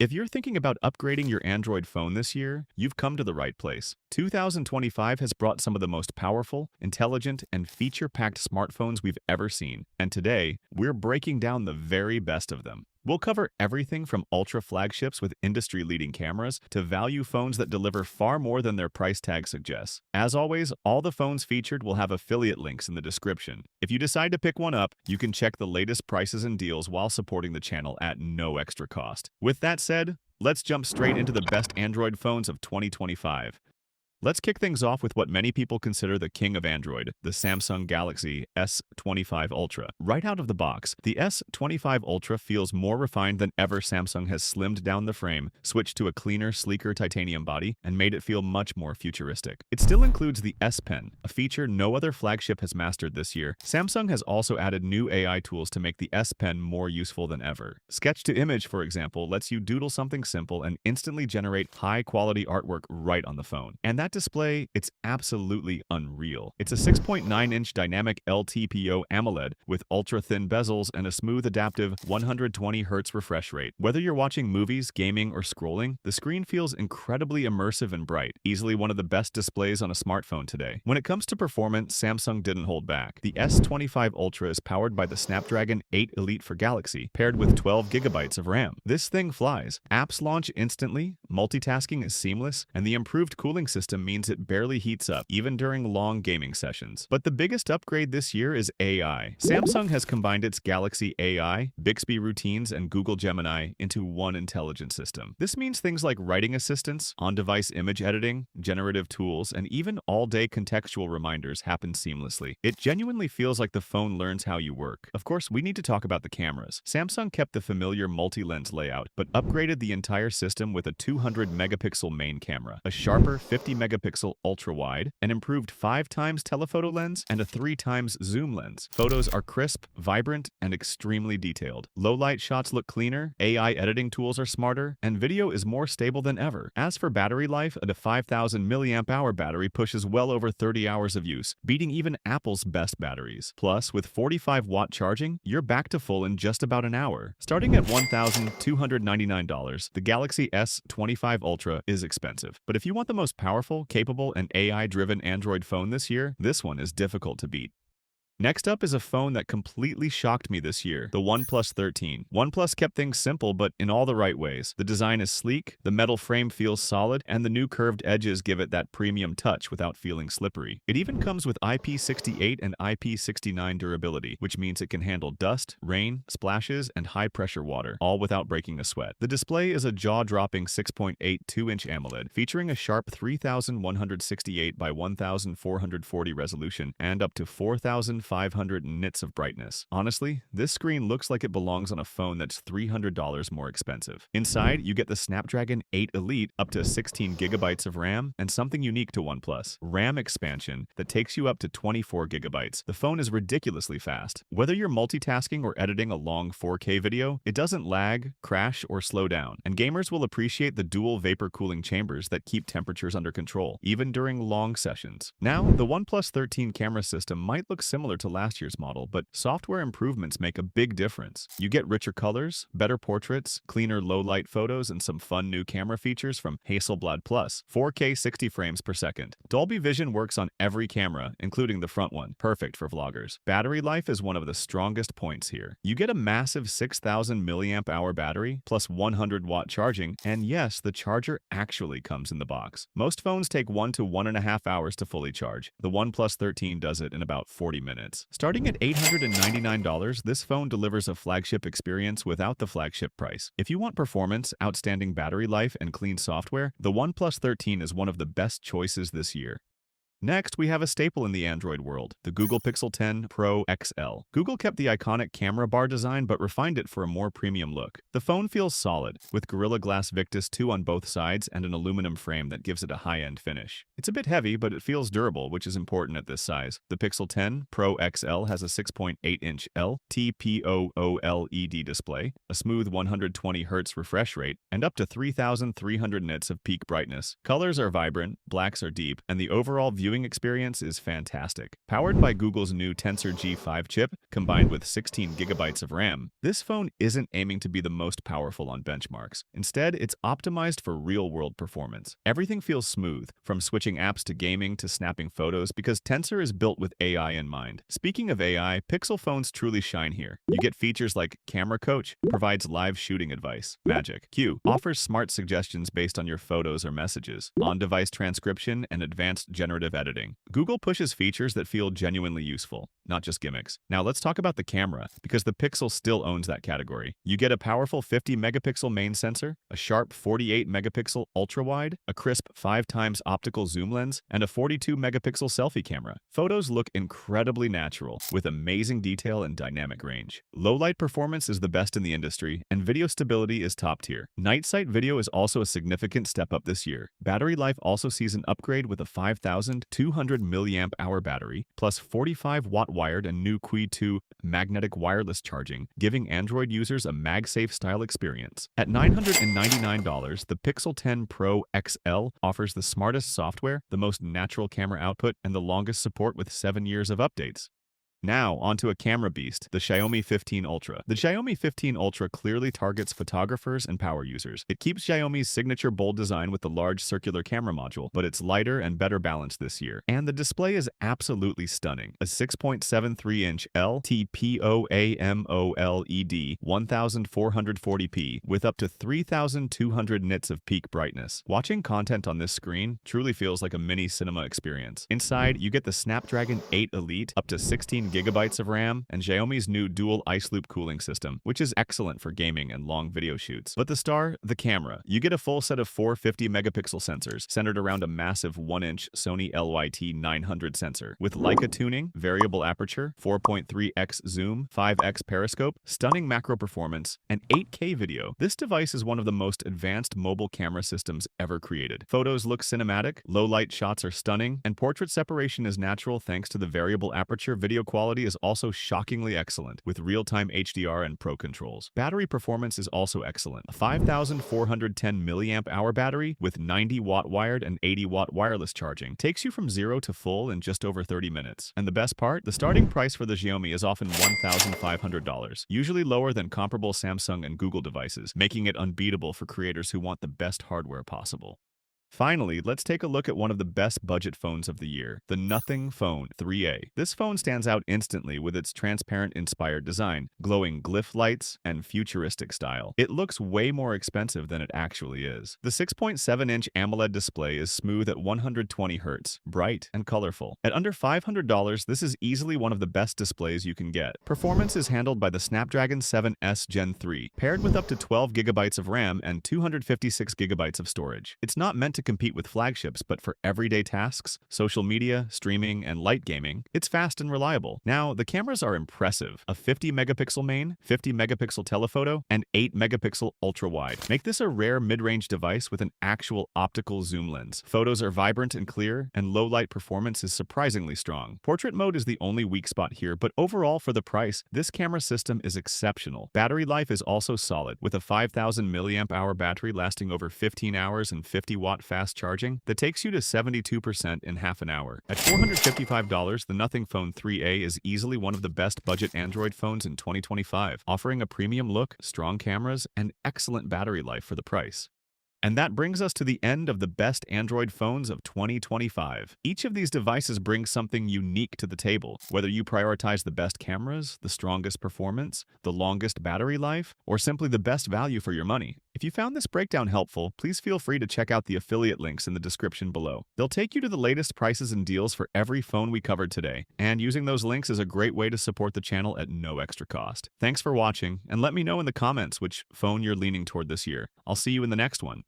If you're thinking about upgrading your Android phone this year, you've come to the right place. 2025 has brought some of the most powerful, intelligent, and feature-packed smartphones we've ever seen, and today, we're breaking down the very best of them. We'll cover everything from ultra flagships with industry-leading cameras to value phones that deliver far more than their price tag suggests. As always, all the phones featured will have affiliate links in the description. If you decide to pick one up, you can check the latest prices and deals while supporting the channel at no extra cost. With that said, let's jump straight into the best Android phones of 2025. Let's kick things off with what many people consider the king of Android, the Samsung Galaxy S25 Ultra. Right out of the box, the S25 Ultra feels more refined than ever. Samsung has slimmed down the frame, switched to a cleaner, sleeker titanium body, and made it feel much more futuristic. It still includes the S Pen, a feature no other flagship has mastered this year. Samsung has also added new AI tools to make the S Pen more useful than ever. Sketch to Image, for example, lets you doodle something simple and instantly generate high-quality artwork right on the phone. And that display, it's absolutely unreal. It's a 6.9-inch dynamic LTPO AMOLED with ultra-thin bezels and a smooth adaptive 120Hz refresh rate. Whether you're watching movies, gaming, or scrolling, the screen feels incredibly immersive and bright, easily one of the best displays on a smartphone today. When it comes to performance, Samsung didn't hold back. The S25 Ultra is powered by the Snapdragon 8 Elite for Galaxy, paired with 12 GB of RAM. This thing flies. Apps launch instantly, multitasking is seamless, and the improved cooling system means it barely heats up, even during long gaming sessions. But the biggest upgrade this year is AI. Samsung has combined its Galaxy AI, Bixby routines, and Google Gemini into one intelligent system. This means things like writing assistants, on-device image editing, generative tools, and even all-day contextual reminders happen seamlessly. It genuinely feels like the phone learns how you work. Of course, we need to talk about the cameras. Samsung kept the familiar multi-lens layout, but upgraded the entire system with a 200-megapixel main camera, a sharper 50-megapixel ultra-wide, an improved 5x telephoto lens, and a 3x zoom lens. Photos are crisp, vibrant, and extremely detailed. Low-light shots look cleaner, AI editing tools are smarter, and video is more stable than ever. As for battery life, a 5,000 mAh battery pushes well over 30 hours of use, beating even Apple's best batteries. Plus, with 45-watt charging, you're back to full in just about an hour. Starting at $1,299, the Galaxy S25 Ultra is expensive. But if you want the most powerful, capable, and AI-driven Android phone this year, this one is difficult to beat. Next up is a phone that completely shocked me this year, the OnePlus 13. OnePlus kept things simple, but in all the right ways. The design is sleek, the metal frame feels solid, and the new curved edges give it that premium touch without feeling slippery. It even comes with IP68 and IP69 durability, which means it can handle dust, rain, splashes, and high-pressure water, all without breaking a sweat. The display is a jaw-dropping 6.82-inch AMOLED, featuring a sharp 3168 by 1440 resolution and up to 4500 nits of brightness. Honestly, this screen looks like it belongs on a phone that's $300 more expensive. Inside, you get the Snapdragon 8 Elite, up to 16 GB of RAM, and something unique to OnePlus, RAM expansion that takes you up to 24 GB. The phone is ridiculously fast. Whether you're multitasking or editing a long 4K video, it doesn't lag, crash, or slow down. And gamers will appreciate the dual vapor cooling chambers that keep temperatures under control, even during long sessions. Now, the OnePlus 13 camera system might look similar to last year's model, but software improvements make a big difference. You get richer colors, better portraits, cleaner low-light photos, and some fun new camera features from Hasselblad Plus, 4K 60 frames per second. Dolby Vision works on every camera, including the front one, perfect for vloggers. Battery life is one of the strongest points here. You get a massive 6,000 mAh battery, plus 100-watt charging, and yes, the charger actually comes in the box. Most phones take 1 to 1.5 hours to fully charge. The OnePlus 13 does it in about 40 minutes. Starting at $899, this phone delivers a flagship experience without the flagship price. If you want performance, outstanding battery life, and clean software, the OnePlus 13 is one of the best choices this year. Next, we have a staple in the Android world, the Google Pixel 10 Pro XL. Google kept the iconic camera bar design but refined it for a more premium look. The phone feels solid, with Gorilla Glass Victus 2 on both sides and an aluminum frame that gives it a high-end finish. It's a bit heavy, but it feels durable, which is important at this size. The Pixel 10 Pro XL has a 6.8-inch LTPO OLED display, a smooth 120Hz refresh rate, and up to 3,300 nits of peak brightness. Colors are vibrant, blacks are deep, and the overall viewing viewing experience is fantastic. Powered by Google's new Tensor G5 chip, combined with 16 gigabytes of RAM, this phone isn't aiming to be the most powerful on benchmarks. Instead, it's optimized for real-world performance. Everything feels smooth, from switching apps to gaming to snapping photos, because Tensor is built with AI in mind. Speaking of AI, Pixel phones truly shine here. You get features like Camera Coach, provides live shooting advice. Magic Q offers smart suggestions based on your photos or messages. On-device transcription and advanced generative editing. Google pushes features that feel genuinely useful, not just gimmicks. Now let's talk about the camera, because the Pixel still owns that category. You get a powerful 50-megapixel main sensor, a sharp 48-megapixel ultra-wide, a crisp 5x optical zoom lens, and a 42-megapixel selfie camera. Photos look incredibly natural, with amazing detail and dynamic range. Low-light performance is the best in the industry, and video stability is top tier. Night sight video is also a significant step up this year. Battery life also sees an upgrade with a 5,200 mAh battery, plus 45-watt wired and new Qi 2 magnetic wireless charging, giving Android users a MagSafe style experience. At $999, the Pixel 10 Pro XL offers the smartest software, the most natural camera output, and the longest support with 7 years of updates. Now, onto a camera beast, the Xiaomi 15 Ultra. The Xiaomi 15 Ultra clearly targets photographers and power users. It keeps Xiaomi's signature bold design with the large circular camera module, but it's lighter and better balanced this year. And the display is absolutely stunning. A 6.73-inch LTPO-AMOLED 1440p with up to 3,200 nits of peak brightness. Watching content on this screen truly feels like a mini cinema experience. Inside, you get the Snapdragon 8 Elite, up to 16 gigabytes of RAM, and Xiaomi's new dual ice loop cooling system, which is excellent for gaming and long video shoots. But the star, the camera. You get a full set of 4 50-megapixel sensors, centered around a massive 1-inch Sony LYT 900 sensor. With Leica tuning, variable aperture, 4.3x zoom, 5x periscope, stunning macro performance, and 8K video. This device is one of the most advanced mobile camera systems ever created. Photos look cinematic, low-light shots are stunning, and portrait separation is natural thanks to the variable aperture. Video quality is also shockingly excellent, with real-time HDR and Pro controls. Battery performance is also excellent. A 5,410 mAh battery with 90-watt wired and 80-watt wireless charging takes you from 0 to full in just over 30 minutes. And the best part? The starting price for the Xiaomi is often $1,500, usually lower than comparable Samsung and Google devices, making it unbeatable for creators who want the best hardware possible. Finally, let's take a look at one of the best budget phones of the year, the NothingPhone 3A. This phone stands out instantly with its transparent-inspired design, glowing glyph lights, and futuristic style. It looks way more expensive than it actually is. The 6.7-inch AMOLED display is smooth at 120 Hz, bright and colorful. At under $500, this is easily one of the best displays you can get. Performance is handled by the Snapdragon 7S Gen 3, paired with up to 12 gigabytes of RAM and 256 gigabytes of storage. It's not meant to compete with flagships, but for everyday tasks, social media, streaming, and light gaming, it's fast and reliable. Now, the cameras are impressive. A 50-megapixel main, 50-megapixel telephoto, and 8-megapixel ultra-wide make this a rare mid-range device with an actual optical zoom lens. Photos are vibrant and clear, and low-light performance is surprisingly strong. Portrait mode is the only weak spot here, but overall, for the price, this camera system is exceptional. Battery life is also solid, with a 5,000 mAh battery lasting over 15 hours and 50-watt fast charging that takes you to 72% in half an hour. At $455, the NothingPhone 3A is easily one of the best budget Android phones in 2025, offering a premium look, strong cameras, and excellent battery life for the price. And that brings us to the end of the best Android phones of 2025. Each of these devices brings something unique to the table, whether you prioritize the best cameras, the strongest performance, the longest battery life, or simply the best value for your money. If you found this breakdown helpful, please feel free to check out the affiliate links in the description below. They'll take you to the latest prices and deals for every phone we covered today, and using those links is a great way to support the channel at no extra cost. Thanks for watching, and let me know in the comments which phone you're leaning toward this year. I'll see you in the next one.